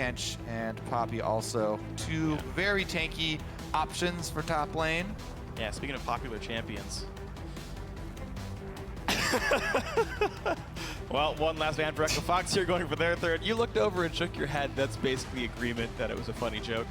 Kench and Poppy also. Two very tanky options for top lane. Yeah, speaking of popular champions. Well, one last man for Echo Fox here going for their third. You looked over and shook your head. That's basically agreement that it was a funny joke.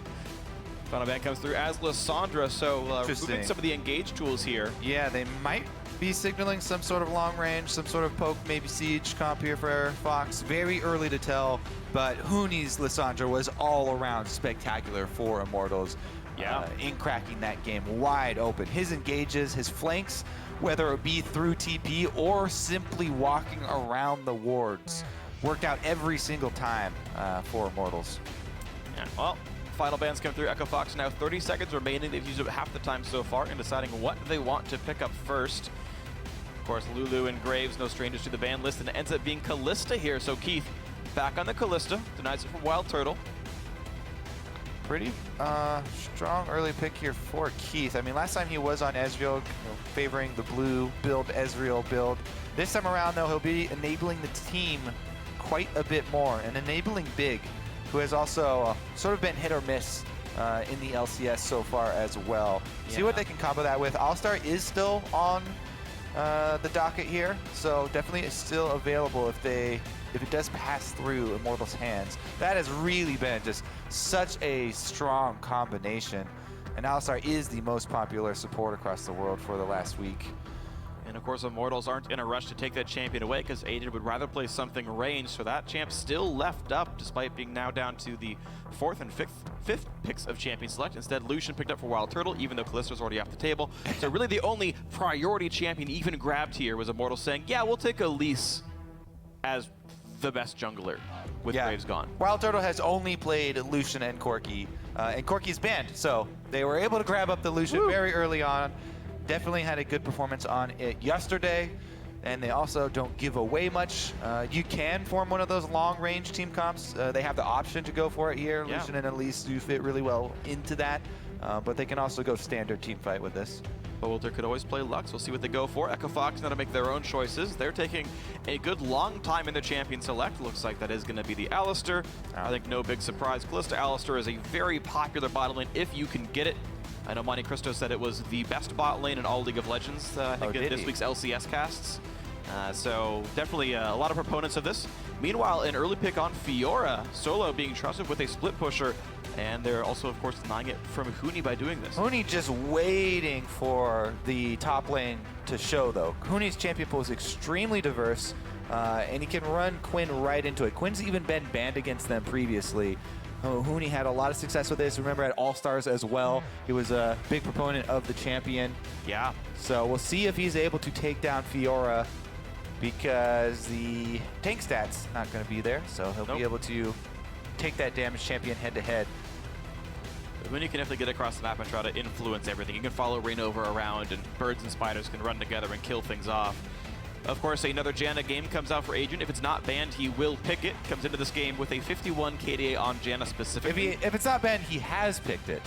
Final ban comes through as Lissandra, so removing some of the engage tools here. Yeah, they might be signaling some sort of long range, some sort of poke, maybe siege comp here for Fox. Very early to tell, but Huni's Lissandra was all around spectacular for Immortals. In cracking that game wide open. His engages, his flanks, whether it be through TP or simply walking around the wards, worked out every single time for Immortals. Yeah, well, final bans come through. Echo Fox now 30 seconds remaining. They've used up half the time so far in deciding what they want to pick up first. Of course, Lulu and Graves, no strangers to the ban list, and it ends up being Kalista here. So Keith, back on the Kalista, denies it from Wild Turtle. Pretty strong early pick here for Keith. I mean, last time he was on Ezreal, favoring the blue build, Ezreal build. This time around, though, he'll be enabling the team quite a bit more, and enabling Big, who has also sort of been hit or miss in the LCS so far as well. Yeah. See what they can combo that with. All-Star is still on the docket here, so definitely is still available if it does pass through Immortals' hands. That has really been just such a strong combination. And Alistar is the most popular support across the world for the last week. And of course, Immortals aren't in a rush to take that champion away because Aiden would rather play something ranged, so that champ still left up despite being now down to the 4th and 5th picks of champion select. Instead, Lucian picked up for Wild Turtle, even though Kallista's already off the table. So really the only priority champion even grabbed here was Immortals saying, yeah, we'll take Elise as the best jungler with Graves gone. Wild Turtle has only played Lucian and Corki, and Corki's banned, so they were able to grab up the Lucian very early on. Definitely had a good performance on it yesterday, and they also don't give away much. You can form one of those long-range team comps. They have the option to go for it here. Yeah. Lucian and Elise do fit really well into that, but they can also go standard team fight with this. Boulder could always play Lux. We'll see what they go for. Echo Fox now to make their own choices. They're taking a good long time in their champion select. Looks like that is going to be the Alistar. I think no big surprise. Kalista Alistar is a very popular bot lane if you can get it. I know Monte Cristo said it was the best bot lane in all League of Legends, I think, in this week's LCS casts. So definitely a lot of proponents of this. Meanwhile, an early pick on Fiora, solo being trusted with a split pusher. And they're also, of course, denying it from Huni by doing this. Huni just waiting for the top lane to show, though. Huni's champion pool is extremely diverse, and he can run Quinn right into it. Quinn's even been banned against them previously. Huni had a lot of success with this. Remember, at All-Stars as well, he was a big proponent of the champion. Yeah. So we'll see if he's able to take down Fiora, because the tank stat's not going to be there, so he'll be able to take that damage champion head-to-head. When you can definitely get across the map and try to influence everything. You can follow Rainover around, and birds and spiders can run together and kill things off. Of course, another Janna game comes out for Adrian. If it's not banned, he will pick it. Comes into this game with a 51 KDA on Janna specifically. If it's not banned, he has picked it.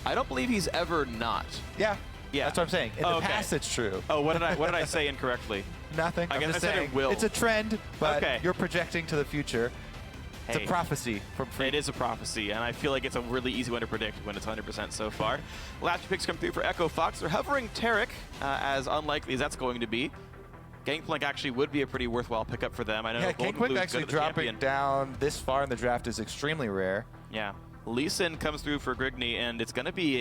I don't believe he's ever not. Yeah, that's what I'm saying. In the past, it's true. Oh, what did I say incorrectly? Nothing. I guess I said saying, it will. It's a trend, but you're projecting to the future. It's a prophecy from Free. It is a prophecy, and I feel like it's a really easy one to predict when it's 100% so far. Last two picks come through for Echo Fox. They're hovering Taric, as unlikely as that's going to be. Gangplank actually would be a pretty worthwhile pickup for them. I know Gangplank actually dropping down this far in the draft is extremely rare. Yeah. Lee Sin comes through for Grigney, and it's going to be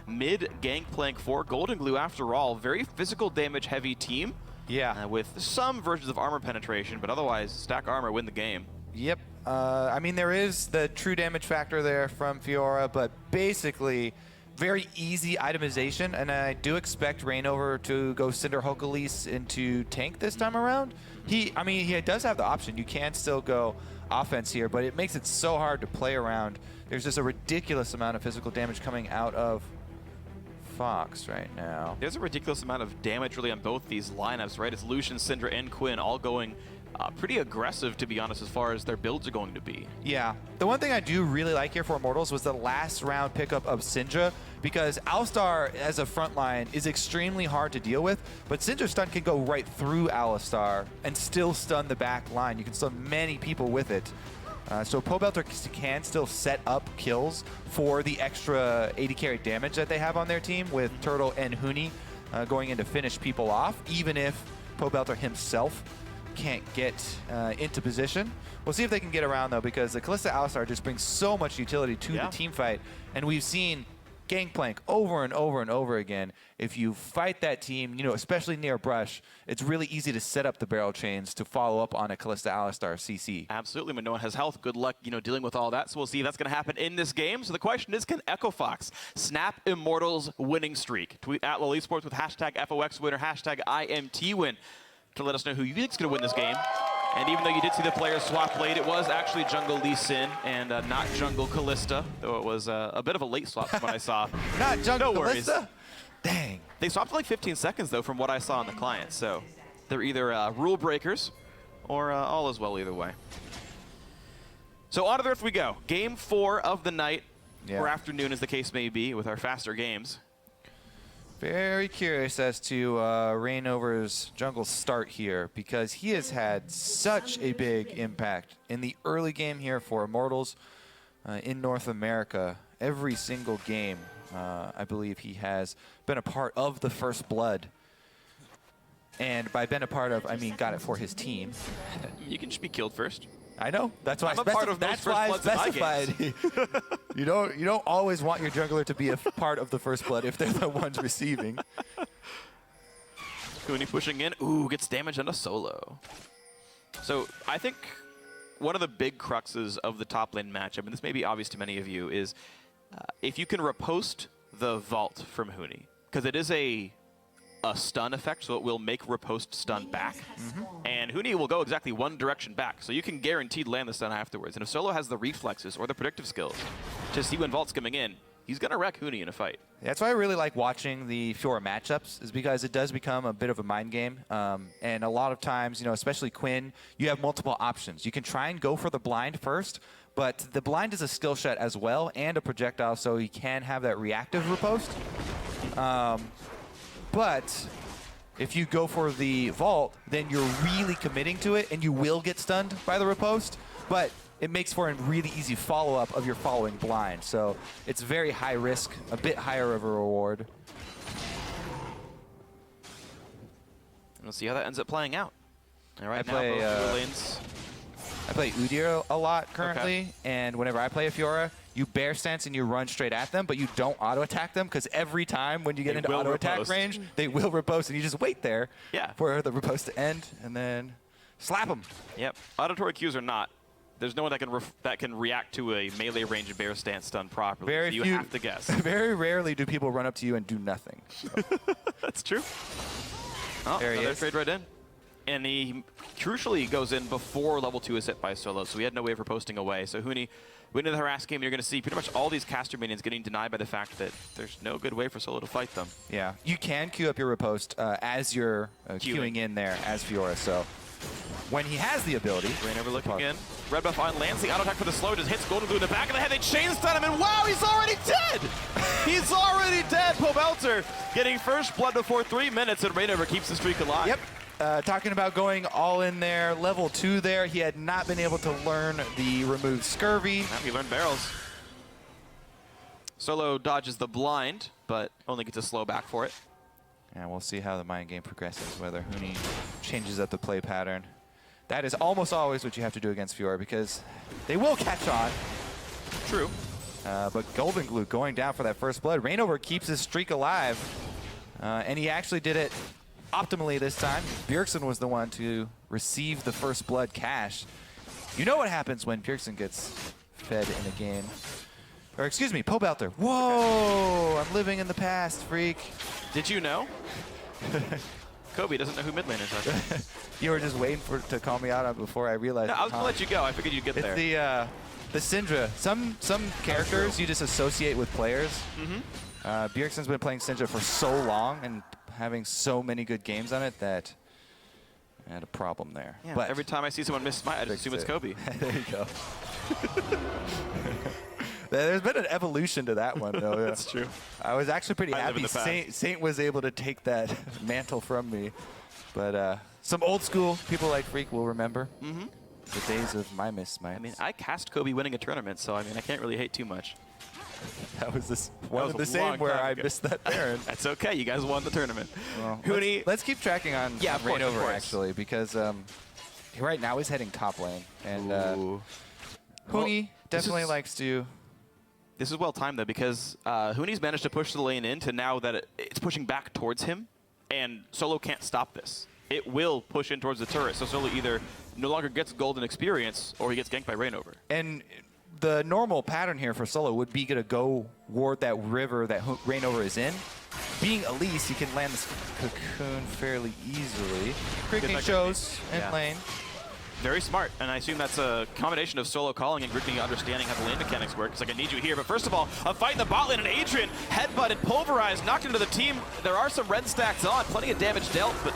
a mid Gangplank for Golden Glue after all. Very physical damage heavy team. Yeah. With some versions of armor penetration, but otherwise stack armor, win the game. Yep. I mean, there is the true damage factor there from Fiora, but basically very easy itemization, and I do expect Rainover to go Cinder Elise into tank this time around. He does have the option. You can still go offense here, but it makes it so hard to play around. There's just a ridiculous amount of physical damage coming out of Fox right now. There's a ridiculous amount of damage really on both these lineups, right? It's Lucian, Syndra, and Quinn all going pretty aggressive, to be honest, as far as their builds are going to be. Yeah. The one thing I do really like here for Immortals was the last round pickup of Syndra, because Alistar as a front line is extremely hard to deal with, but Syndra's stun can go right through Alistar and still stun the back line. You can stun many people with it. So Pobelter can still set up kills for the extra 80 carry damage that they have on their team with Turtle and Huni going in to finish people off, even if Pobelter himself can't get into position. We'll see if they can get around, though, because the Kalista Alistar just brings so much utility to the team fight, and we've seen Gangplank over and over and over again. If you fight that team, you know, especially near brush, it's really easy to set up the barrel chains to follow up on a Kalista Alistar CC. Absolutely, when no one has health, good luck, you know, dealing with all that. So we'll see if that's going to happen in this game. So the question is, can Echo Fox snap Immortals' winning streak? Tweet at LoL Esports with hashtag FOXWin or hashtag IMTWin to let us know who you think is going to win this game. And even though you did see the players swap late, it was actually Jungle Lee Sin and not Jungle Kalista, though it was a bit of a late swap from what I saw. Not Jungle no worries. Kalista? Dang. They swapped like 15 seconds, though, from what I saw on the client. So they're either rule breakers or all is well either way. So on to the earth we go. Game 4 of the night, or afternoon as the case may be, with our faster games. Very curious as to Reignover's jungle start here, because he has had such a big impact in the early game here for Immortals in North America. Every single game, I believe he has been a part of the First Blood. And by been a part of, I mean got it for his team. You can just be killed first. I know. That's why that's why I specified. You don't always want your jungler to be a part of the First Blood if they're the ones receiving. Huni pushing in. Ooh, gets damage on a solo. So I think one of the big cruxes of the top lane matchup, and this may be obvious to many of you, is if you can riposte the vault from Huni, because it is a stun effect, so it will make riposte stun back. And Huni will go exactly one direction back, so you can guaranteed land the stun afterwards. And if Solo has the reflexes or the predictive skills to see when Vault's coming in, he's going to wreck Huni in a fight. That's why I really like watching the Fiora matchups, is because it does become a bit of a mind game. And a lot of times, you know, especially Quinn, you have multiple options. You can try and go for the blind first, but the blind is a skill set as well and a projectile, so he can have that reactive riposte. But if you go for the vault, then you're really committing to it, and you will get stunned by the riposte. But it makes for a really easy follow-up of your following blind. So it's very high risk, a bit higher of a reward. And we'll see how that ends up playing out. All right, I play Udyr a lot currently, and whenever I play a Fiora, you bear stance and you run straight at them, but you don't auto-attack them, because every time when you get into auto-attack range, they will riposte, and you just wait there for the riposte to end, and then slap them. Yep. Auditory cues or not, there's no one that can react to a melee range bear stance stun properly. So you have to guess. Very rarely do people run up to you and do nothing. So. That's true. Oh, there another trade right in. And he crucially goes in before level 2 is hit by Solo, so he had no way of posting away. So Huni, winning the harass game, you're going to see pretty much all these caster minions getting denied by the fact that there's no good way for Solo to fight them. Yeah, you can queue up your riposte as you're queuing in there as Fiora, so when he has the ability. Reignover looking in. Red buff on lands, the auto attack for the slow just hits Golden Glue in the back of the head. They chain stun him, and wow, he's already dead! He's already dead! Pobelter getting first blood before 3 minutes, and Reignover keeps the streak alive. Yep. Talking about going all in there, level 2 there. He had not been able to learn the remove scurvy. Now he learned barrels. Solo dodges the blind, but only gets a slow back for it. And we'll see how the mind game progresses, whether Huni changes up the play pattern. That is almost always what you have to do against Fiora, because they will catch on. True. But Golden Glue going down for that first blood. Reignover keeps his streak alive, and he actually did it optimally this time. Bjergsen was the one to receive the first blood cash. You know what happens when Bjergsen gets fed in a game. Or excuse me, Pobelter. Whoa! I'm living in the past, freak. Did you know? Kobe doesn't know who mid laners are. You were just waiting to call me out on before I realized. No, I was going to let you go. I figured you'd get there. The Syndra. Some characters you just associate with players. Bjergsen's been playing Syndra for so long and having so many good games on it that I had a problem there. Yeah, but every time I see someone miss smite, I just assume it's Kobe. There you go. There's been an evolution to that one, though. Yeah. That's true. I was actually pretty happy Saint was able to take that mantle from me. But some old school people like Freak will remember. The days of my miss-mites. I mean, I cast Kobe winning a tournament, so I mean, I can't really hate too much. That was this one of was the a long same where time I ago. missed that Baron. That's okay. You guys won the tournament. Well, Huni, let's keep tracking on Yeah, of course, of Rainover, course. actually, because right now he's heading top lane. And Ooh. Huni Well, definitely likes to... This is well timed though, because Huni's managed to push the lane in to now that it's pushing back towards him, and Solo can't stop this. It will push in towards the turret, so Solo either no longer gets golden experience or he gets ganked by Rainover. And the normal pattern here for Solo would be to go ward that river that Rainover is in. Being Elise, he can land this cocoon fairly easily. Grigney shows in Yeah. lane. Very smart, and I assume that's a combination of Solo calling and Grigney understanding how the lane mechanics work. It's like, I need you here. But first of all, a fight in the bot lane, and Adrian headbutted, pulverized, knocked into the team. There are some red stacks on, plenty of damage dealt, but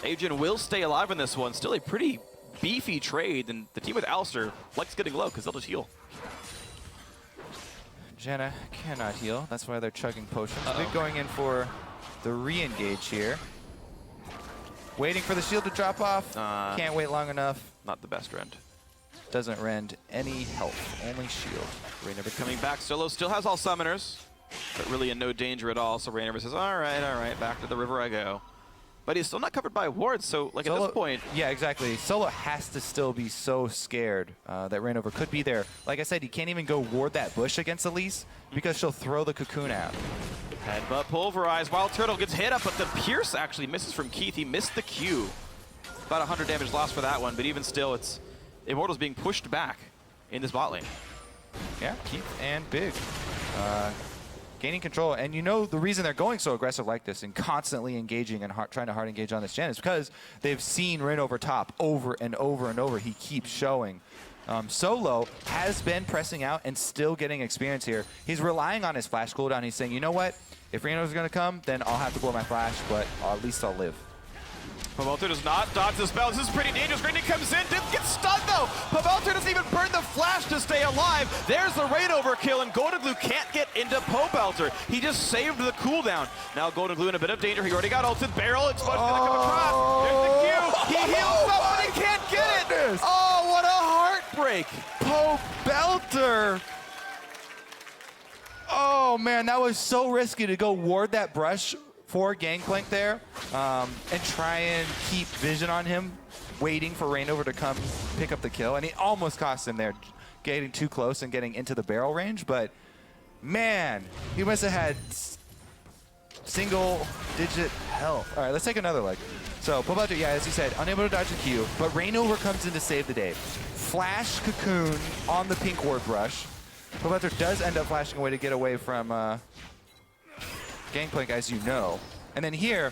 Adrian will stay alive in this one. Still a pretty beefy trade, and the team with Alistair likes getting low because they'll just heal. Janna cannot heal. That's why they're chugging potions. Big going in for the re-engage here. Waiting for the shield to drop off. Can't wait long enough. Not the best rend. Doesn't rend any health, only shield. Rainover coming back. Solo still has all summoners, but really in no danger at all. So Rainover says, all right, back to the river I go. But he's still not covered by wards, so like Solo, at this point... Yeah, exactly. Solo has to still be so scared that Rainover could be there. Like I said, he can't even go ward that bush against Elise because she'll throw the cocoon out. Headbutt pulverized. Wild Turtle gets hit up, but the Pierce actually misses from Keith. He missed the Q. About 100 damage lost for that one, but even still, it's Immortals being pushed back in this bot lane. Yeah, Keith and Big. Gaining control, and you know the reason they're going so aggressive like this and constantly engaging and trying to hard engage on this gen is because they've seen Rainover top over and over and over. He keeps showing. Solo has been pressing out and still getting experience here. He's relying on his flash cooldown. He's saying, you know what? If Rainover's going to come, then I'll have to blow my flash, but at least I'll live. Pavelter does not dodge the spell. This is pretty dangerous. Grigney comes in, didn't get stunned though. Pavelter doesn't even burn the flash to stay alive. There's the Rainover kill, and Golden Glue can't get into Pavelter. He just saved the cooldown. Now Golden Glue in a bit of danger. He already got ulted. Barrel exposed to the come across. There's the Q. He heals up, but he can't get it. Oh, what a heartbreak. Belter! Oh man, that was so risky to go ward that brush for Gangplank there and try and keep vision on him, waiting for Rainover to come pick up the kill. And he almost cost him there, getting too close and getting into the barrel range. But man, he must have had single-digit health. All right, let's take another leg. So Pavelter, yeah, as you said, unable to dodge the Q, but Rainover comes in to save the day. Flash cocoon on the pink ward brush. Pavelter does end up flashing away to get away from Gangplank, as you know. And then here,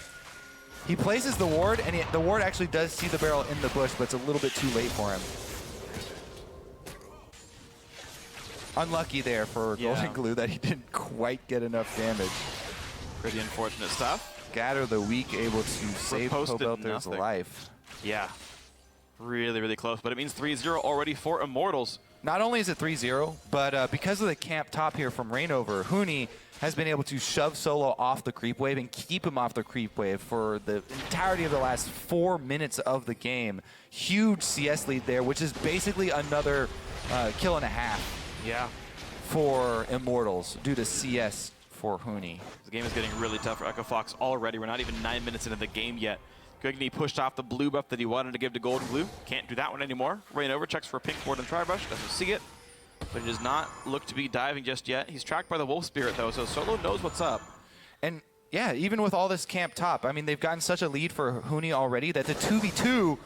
he places the ward, and the ward actually does see the barrel in the bush, but it's a little bit too late for him. Unlucky there for Golden Glue that he didn't quite get enough damage. Pretty unfortunate stuff. Gather the Weak able to save Pavelter's life. Yeah, really, really close. But it means 3-0 already for Immortals. Not only is it 3-0, but because of the camp top here from Rainover, Huni has been able to shove Solo off the creep wave and keep him off the creep wave for the entirety of the last 4 minutes of the game. Huge CS lead there, which is basically another kill and a half. Yeah. For Immortals due to CS for Huni. The game is getting really tough for Echo Fox already. We're not even 9 minutes into the game yet. Grigney pushed off the blue buff that he wanted to give to Golden Glue. Can't do that one anymore. Rainover checks for a pink ward and Tribrush. Doesn't see it. But he does not look to be diving just yet. He's tracked by the Wolf Spirit, though, so Solo knows what's up. And, yeah, even with all this camp top, I mean, they've gotten such a lead for Huni already that the 2v2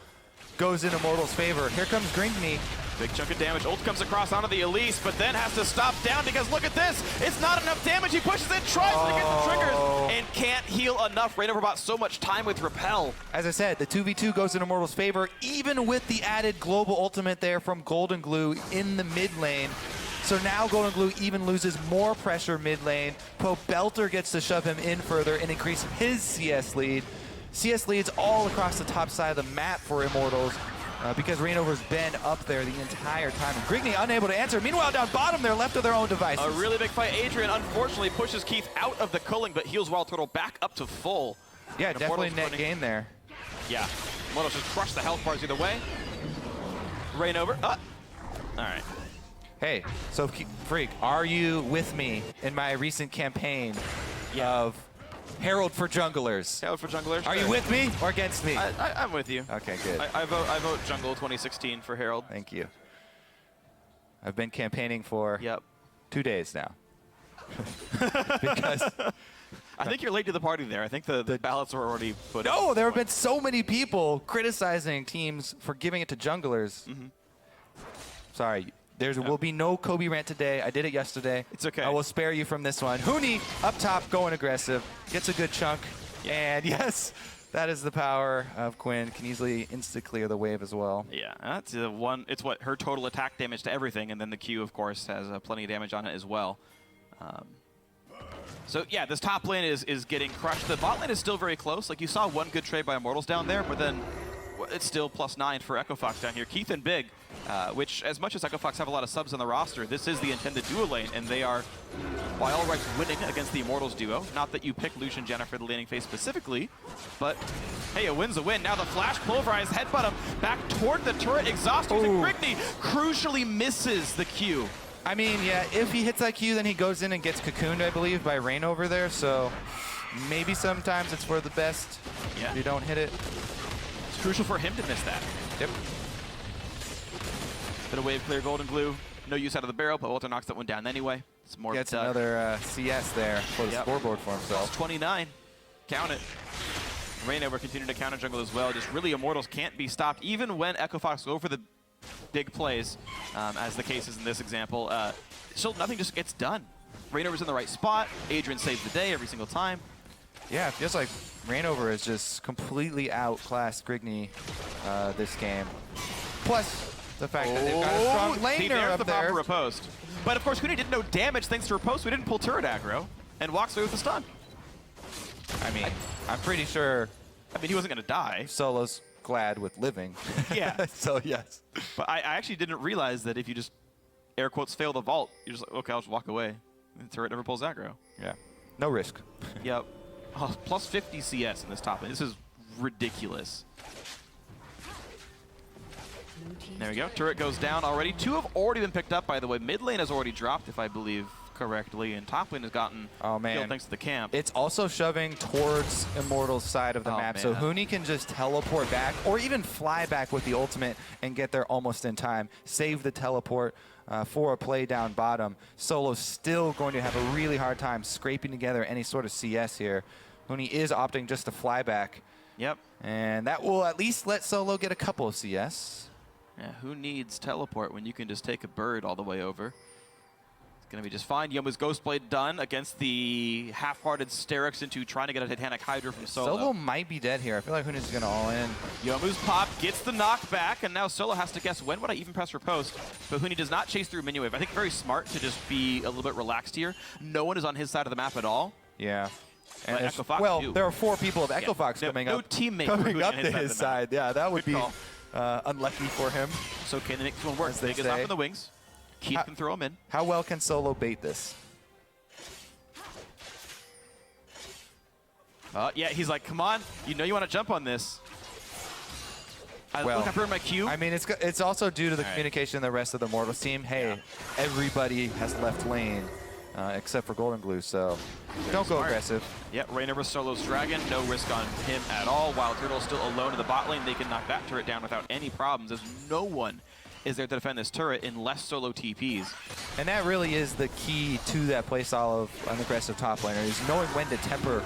goes in Immortals' favor. Here comes Grigney. Big chunk of damage. Ult comes across onto the Elise, but then has to stop down because look at this. It's not enough damage. He pushes it, tries to get the triggers, and can't heal enough. Rainover bought so much time with Repel. As I said, the 2v2 goes in Immortals' favor, even with the added global ultimate there from Golden Glue in the mid lane. So now Golden Glue even loses more pressure mid lane. Pavelter gets to shove him in further and increase his CS lead. CS leads all across the top side of the map for Immortals. Because Rainover's been up there the entire time. And Grigney unable to answer. Meanwhile, down bottom, they're left to their own devices. A really big fight. Adrian unfortunately pushes Keith out of the culling, but heals Wild Turtle back up to full. Yeah, and definitely net gain there. Yeah. Immortals just crush the health bars either way. Rain over. All right. Hey, so Freak, are you with me in my recent campaign of Herald for Junglers? Herald for Junglers. Are you with me or against me? I'm with you. Okay, good. I vote Jungle 2016 for Herald. Thank you. I've been campaigning for 2 days now. Because I think you're late to the party there. I think the ballots were already put in. No, there have been so many people criticizing teams for giving it to junglers. Sorry, there will be no Kobe rant today. I did it yesterday. It's okay. I will spare you from this one. Huni up top, going aggressive, gets a good chunk. And yes, that is the power of Quinn. Can easily insta-clear the wave as well. Yeah, that's one. It's what her total attack damage to everything, and then the Q, of course, has plenty of damage on it as well. So yeah, this top lane is getting crushed. The bot lane is still very close. Like you saw one good trade by Immortals down there, but then it's still +9 for Echo Fox down here. Keith and Big, which as much as Echo Fox have a lot of subs on the roster, this is the intended duo lane, and they are, by all rights, winning against the Immortals duo. Not that you pick Lucian Jenna for the laning phase specifically, but hey, a win's a win. Now the flash pulverized headbutt him back toward the turret. Exhaust using Grigney crucially misses the Q. I mean, yeah, if he hits that Q, then he goes in and gets cocooned, I believe, by Rain over there. So maybe sometimes it's for the best if you don't hit it. It's crucial for him to miss that. Yep. Bit of wave clear, Golden Glue. No use out of the barrel, but Walter knocks that one down anyway. It's more Gets another CS there for the scoreboard for himself. It's 29. Count it. Rain over continuing to counter jungle as well. Just really, Immortals can't be stopped, even when Echo Fox go for the big plays, as the case is in this example. Still, nothing just gets done. Rainover's in the right spot. Adrian saves the day every single time. Yeah, it feels like Rainover is just completely outclassed Grigney this game. Plus, the fact that they've got a strong laner up the there. proper riposte. But of course, Huni did no damage thanks to riposte. We didn't pull turret aggro, and walks away with a stun. I mean, I'm pretty sure. I mean, he wasn't going to die. Solo's glad with living. Yeah. So yes. But I actually didn't realize that if you just air quotes fail the vault, you're just like, okay, I'll just walk away. And the turret never pulls aggro. Yeah. No risk. Yep. Oh, plus 50 CS in this top lane. This is ridiculous. There we go. Turret goes down already. 2 have already been picked up, by the way. Mid lane has already dropped, if I believe correctly, and top lane has gotten killed thanks to the camp. It's also shoving towards Immortals' side of the map, so Huni can just teleport back or even fly back with the ultimate and get there almost in time. Save the teleport for a play down bottom. Solo's still going to have a really hard time scraping together any sort of CS here. Huni is opting just to fly back. Yep. And that will at least let Solo get a couple of CS. Yeah, who needs teleport when you can just take a bird all the way over? Going to be just fine. Yomu's Ghostblade done against the half-hearted Sterix into trying to get a Titanic Hydra from Solo. Solo might be dead here. I feel like Huni's going to all in. Yomu's pop gets the knockback, and now Solo has to guess, when would I even press riposte? But Huni does not chase through minion wave. I think very smart to just be a little bit relaxed here. No one is on his side of the map at all. Yeah. And Echo Fox there are 4 people of Echo Fox coming up to his side. Yeah, that would be unlucky for him. So can they make this one work? Big is off in the wings. Keith can throw him in. How well can Solo bait this? Yeah, he's like, come on. You know you want to jump on this. Look, I burned my Q. I mean, it's also due to the communication of the rest of the Immortals team. Hey, everybody has left lane except for Golden Glue, so don't go aggressive. Yeah, Rainover Solo's Dragon. No risk on him at all. While Turtle's still alone in the bot lane, they can knock that turret down without any problems. There's no one is there to defend this turret unless Solo TPs. And that really is the key to that playstyle of an aggressive top laner, is knowing when to temper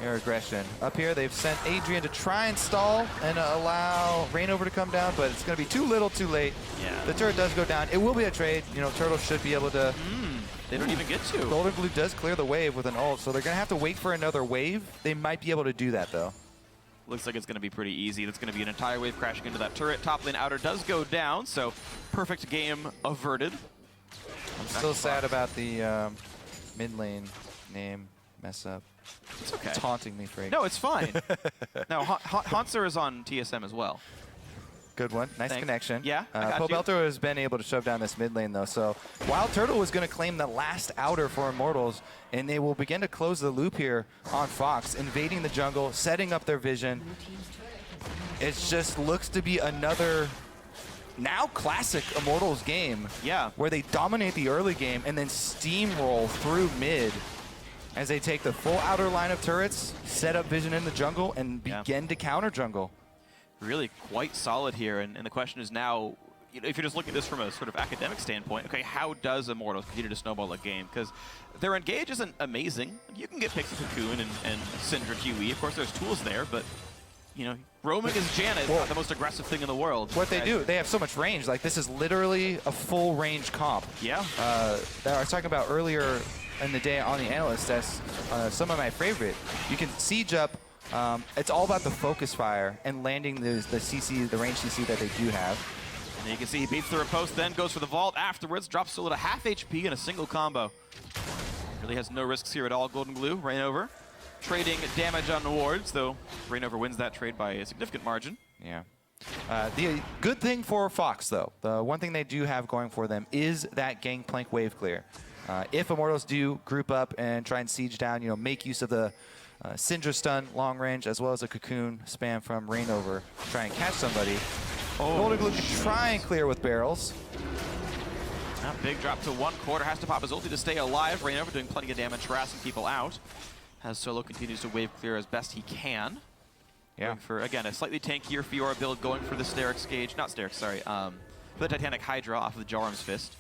your aggression. Up here, they've sent Adrian to try and stall and allow Rainover to come down, but it's going to be too little, too late. Yeah. The turret does go down. It will be a trade. You know, Turtle should be able to... They don't even get to. Golden Glue does clear the wave with an ult, so they're going to have to wait for another wave. They might be able to do that, though. Looks like it's going to be pretty easy. That's going to be an entire wave crashing into that turret. Top lane outer does go down, so perfect game averted. I'm still sad about the mid lane name mess up. It's okay. It's haunting me, Frank. No, it's fine. No, Hanser is on TSM as well. Good one. Nice connection. Yeah, I got you. Pobelter has been able to shove down this mid lane, though. So Wild Turtle was going to claim the last outer for Immortals, and they will begin to close the loop here on Fox, invading the jungle, setting up their vision. It just looks to be another now classic Immortals game. Yeah. Where they dominate the early game and then steamroll through mid as they take the full outer line of turrets, set up vision in the jungle, and begin to counter jungle. Really quite solid here, and the question is now, you know, if you're just looking at this from a sort of academic standpoint, okay, how does Immortals continue to snowball a game? Because their engage isn't amazing. You can get picks of Cocoon and Syndra QE. Of course, there's tools there, but you know, roaming as Janna is not the most aggressive thing in the world. What they do, they have so much range. Like, this is literally a full range comp. Yeah. That I was talking about earlier in the day on the analyst test, some of my favorite. You can siege up. It's all about the focus fire and landing the CC, the range CC that they do have. And you can see he beats the riposte, then goes for the vault afterwards, drops Solo to half HP in a single combo. Really has no risks here at all. Golden Glue, Rainover, trading damage on wards, though Rainover wins that trade by a significant margin. Yeah. The good thing for Fox, though, the one thing they do have going for them is that Gangplank wave clear. If Immortals do group up and try and siege down, you know, make use of the Syndra stun long range as well as a Cocoon spam from Rainover, try and catch somebody. Golden Glue can try and clear with barrels. Now big drop to 1/4, has to pop his ulti to stay alive. Rainover doing plenty of damage, harassing people out. As Solo continues to wave clear as best he can. Yeah. Going for, again, a slightly tankier Fiora build, going for the Sterix gauge, not Sterix, sorry, the Titanic Hydra off of the Jarum's Fist.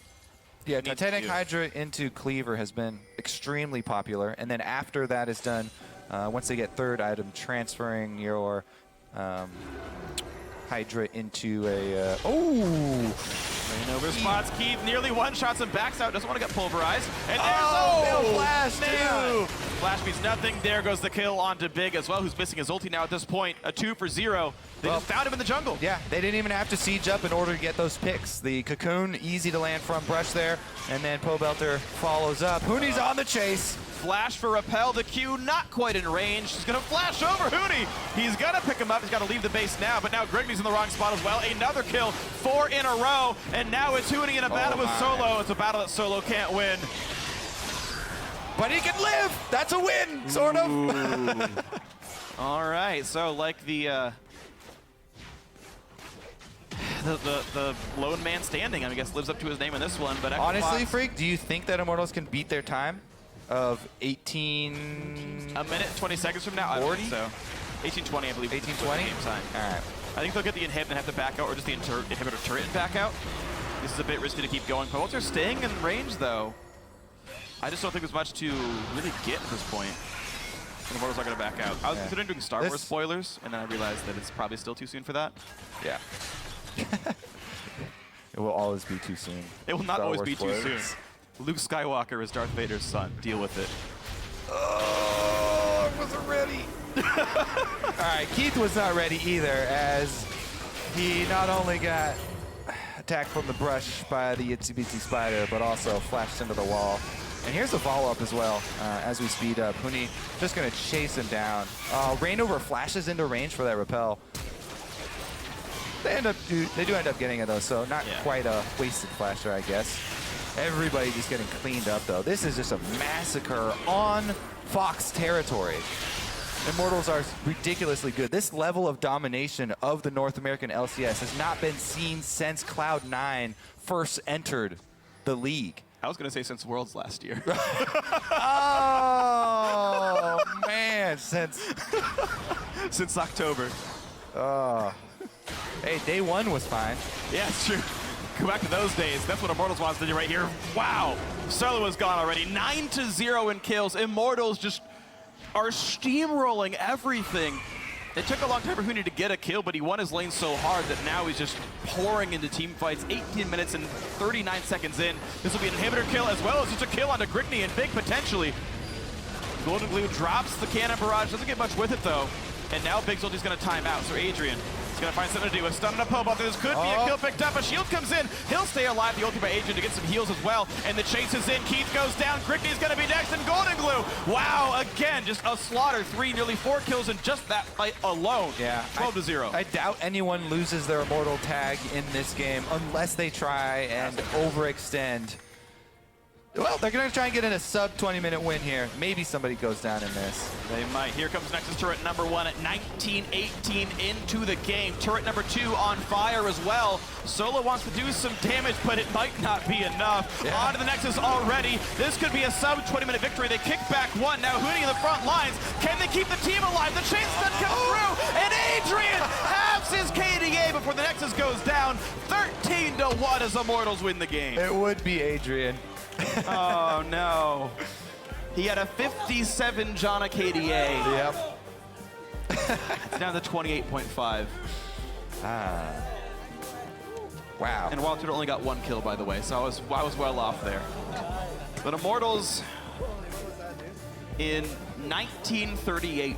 Yeah, Titanic Hydra into Cleaver has been extremely popular, and then after that is done, once they get third item, transferring your Hydra into a... Rainover spots Keith, nearly one-shots and backs out, doesn't want to get pulverized. And there's there's Flash, too! Flash means nothing. There goes the kill onto Big as well, who's missing his ulti now at this point. A 2 for 0. They just found him in the jungle. Yeah, they didn't even have to siege up in order to get those picks. The Cocoon, easy to land from Brush there, and then Pobelter follows up. Hooney's on the chase. Flash for Repel, the Q not quite in range. He's gonna flash over Hooney. He's gonna pick him up. He's gotta leave the base now, but now Grigny's in the wrong spot as well. Another kill, 4 in a row, and now it's Hooney in a battle with Solo. It's a battle that Solo can't win. But he can live. That's a win, sort of. All right, so like the lone man standing, I guess, lives up to his name in this one. But honestly, Freak, do you think that Immortals can beat their time of 18? A minute, 20 seconds from now? 40? I think so. 18:20, I believe. 18:20? Game time. All right. I think they'll get the inhib and have to back out, or just the inhibitor turret and back out. This is a bit risky to keep going. Pobelter's staying in range, though. I just don't think there's much to really get at this point. And the Immortals are going to back out. I was considering doing Star Wars spoilers, and then I realized that it's probably still too soon for that. Yeah. It will always be too soon. It will not always be too soon. Luke Skywalker is Darth Vader's son. Deal with it. Oh, I wasn't ready. All right, Keith was not ready either, as he not only got attacked from the brush by the itsy bitsy spider, but also flashed into the wall. And here's the follow-up as well, as we speed up. Hooney just going to chase him down. Rainover flashes into range for that repel. They do end up getting it, though, so not quite a wasted flasher, I guess. Everybody just getting cleaned up, though. This is just a massacre on Fox territory. Immortals are ridiculously good. This level of domination of the North American LCS has not been seen since Cloud9 first entered the league. I was going to say since Worlds last year. Oh, man, since October. Hey, day one was fine. Yeah, it's true. Go back to those days. That's what Immortals wants to do right here. Wow. Solo is gone already. 9-0 in kills. Immortals just are steamrolling everything. It took a long time for Hooney to get a kill, but he won his lane so hard that now he's just pouring into team fights. 18 minutes and 39 seconds in. This will be an inhibitor kill as well as just a kill onto Grigny and Big potentially. Golden Glue drops the cannon barrage. Doesn't get much with it though. And now Big's ulti's going to time out. So Adrian is going to find something to do. A stun and a Pobelter. This could be a kill picked up. A shield comes in. He'll stay alive. The ulti by Adrian to get some heals as well. And the chase is in. Keith goes down. Grigny's going to be next. And Golden Glue. Wow. Again, just a slaughter. Nearly 4 kills in just that fight alone. Yeah. 12-0. I doubt anyone loses their Immortal tag in this game unless they try and overextend. Well, Well, they're going to try and get in a sub 20-minute win here. Maybe somebody goes down in this. They might. Here comes Nexus turret number 1 at 19-18 into the game. Turret number 2 on fire as well. Solo wants to do some damage, but it might not be enough. Yeah. Onto the Nexus already. This could be a sub 20-minute victory. They kick back 1. Now Hootie in the front lines. Can they keep the team alive? The chain stun comes through, and Adrian halves his KDA before the Nexus goes down. 13-1 as Immortals win the game. It would be Adrian. Oh no. He had a 57 Jana KDA. Yep. It's down to 28.5. Wow. And Walter only got 1 kill, by the way, so I was well off there. But Immortals in 1938